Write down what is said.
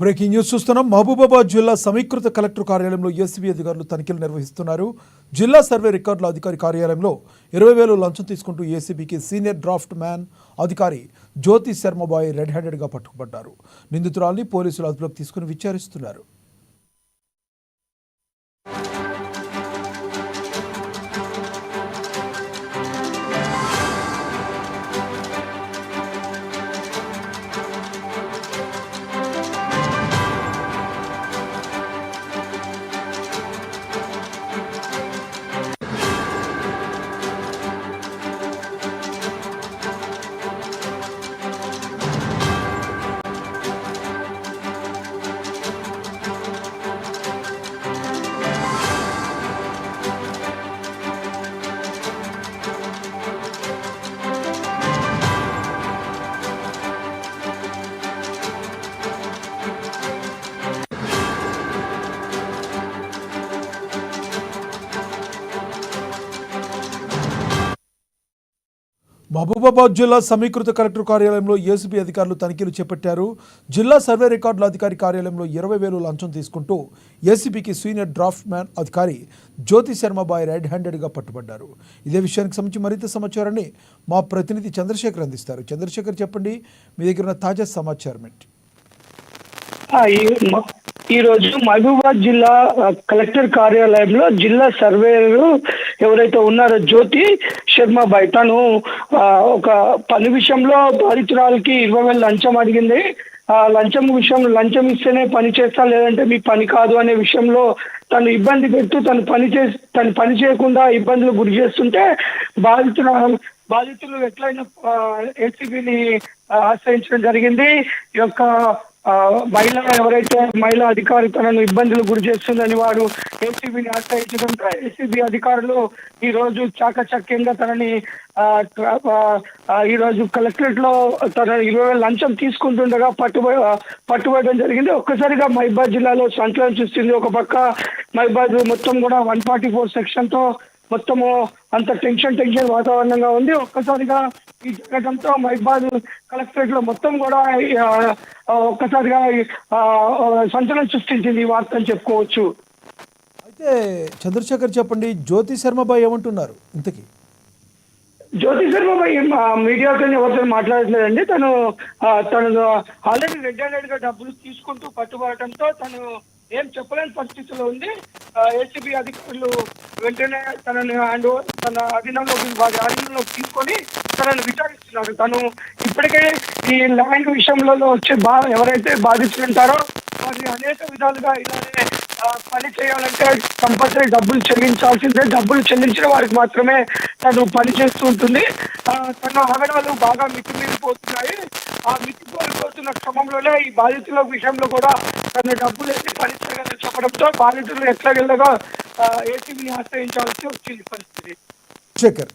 Breaking news చూస్తున్నాం. మహబూబాబాద్ జిల్లా సమీకృత కలెక్టర్ కార్యాలయంలో ఏసీబీ అధికారులు తనిఖీలు నిర్వహిస్తున్నారు. జిల్లా సర్వే రికార్డుల అధికారి కార్యాలయంలో 20,000 లంచం తీసుకుంటూ ఏసీబీకి సీనియర్ డ్రాఫ్ట్ మ్యాన్ అధికారి జ్యోతి శర్మబాయ్ రెడ్ హ్యాండెడ్గా పట్టుకుపడ్డారు. నిందితురాల్ని పోలీసులు అదుపులోకి తీసుకుని విచారిస్తున్నారు. మహబూబాబాద్ జిల్లా సమీకృత కలెక్టర్ కార్యాలయంలో ఏసీబీ అధికారులు తనిఖీలు చేపట్టారు. జిల్లా సర్వే రికార్డుల అధికారి కార్యాలయంలో 20,000 లంచం తీసుకుంటూ ఏసీబీకి సీనియర్ డ్రాఫ్ట్ మ్యాన్ అధికారి జ్యోతి శర్మబాయ్ రెడ్ హ్యాండెడ్గా పట్టుబడ్డారు. ఇదే విషయానికి సంబంధించి మరింత సమాచారాన్ని మా ప్రతినిధి చంద్రశేఖర్ అందిస్తారు. చంద్రశేఖర్, చెప్పండి, మీ దగ్గర ఉన్న తాజా సమాచారం ఏంటి? ఈ రోజు మహబూబాబాద్ జిల్లా కలెక్టర్ కార్యాలయంలో జిల్లా సర్వేయర్ ఎవరైతే ఉన్నారో జ్యోతి శర్మబాయ్, తను ఒక పని విషయంలో బాధితురాలకి 20,000 లంచం అడిగింది. లంచం ఇస్తేనే పని చేస్తా, లేదంటే మీ పని కాదు అనే విషయంలో తను ఇబ్బంది పెడుతూ తను పని చేయకుండా ఇబ్బందులు గురి చేస్తుంటే బాధితులు ఎట్లయినా ఏసీబీని ఆశ్రయించడం జరిగింది. ఈ యొక్క మహిళా అధికారి తనను ఇబ్బందులు గురి చేస్తుందని వాడు ఏసీబీని ఆశ్రయించడంతో ఏసీబీ అధికారులు ఈ రోజు చాకచక్యంగా తనని ఈ రోజు కలెక్టరేట్ లో తన 20,000 లంచం తీసుకుంటుండగా పట్టుబడడం జరిగింది. ఒక్కసారిగా మహబూబాబాద్ జిల్లాలో సంచలనం సృష్టింది. ఒక పక్క మహబూబాబాద్ మొత్తం కూడా 144 సెక్షన్ తో మొత్తము అంత టెన్షన్ వాతావరణంగా ఉంది. ఒక్కసారిగా ఈ జరగడంతో మహబూబాబాద్ కలెక్టరేట్ లో మొత్తం కూడా ఒక్కసారిగా సంచలనం సృష్టించింది ఈ వార్త అని చెప్పుకోవచ్చు. అయితే చంద్రశేఖర్, చెప్పండి, జ్యోతి శర్మబాయ్ ఏమంటున్నారు ఇంతకీ? జ్యోతి శర్మబాయ్ మీడియాతో ఎవరితో మాట్లాడట్లేదండి. తను ఆల్రెడీ రెడ్ హ్యాండెడ్ గా డబ్బులు తీసుకుంటూ పట్టుబడటంతో తను ఏం చెప్పలేని పరిస్థితిలో ఉంది. ఏసీబీ అధికారులు వెంటనే తన ఆధీనంలోకి తీసుకొని తనను విచారిస్తున్నారు. తను ఇప్పటికే ఈ ల్యాండ్ విషయంలో వచ్చే ఎవరైతే బాధితులు ఉంటారో వారి అనేక విధాలుగా ఇలానే పని చేయాలంటే కంపల్సరీ డబ్బులు చెల్లించాల్సిందే. డబ్బులు చెల్లించిన వారికి మాత్రమే తను పని చేస్తూ ఉంటుంది. తన ఆగడాలు బాగా మితిమీరిపోతున్నాయి. ఆ మితిపోతున్న క్రమంలోనే ఈ బాధితుల విషయంలో కూడా తన డబ్బులు వేసి పని చేయాలని చెప్పడంతో బాధితులు ఎట్లాగెళ్ళగా ఏసీబీని ఆశ్రయించాల్సి వచ్చింది పరిస్థితి. శేఖర్.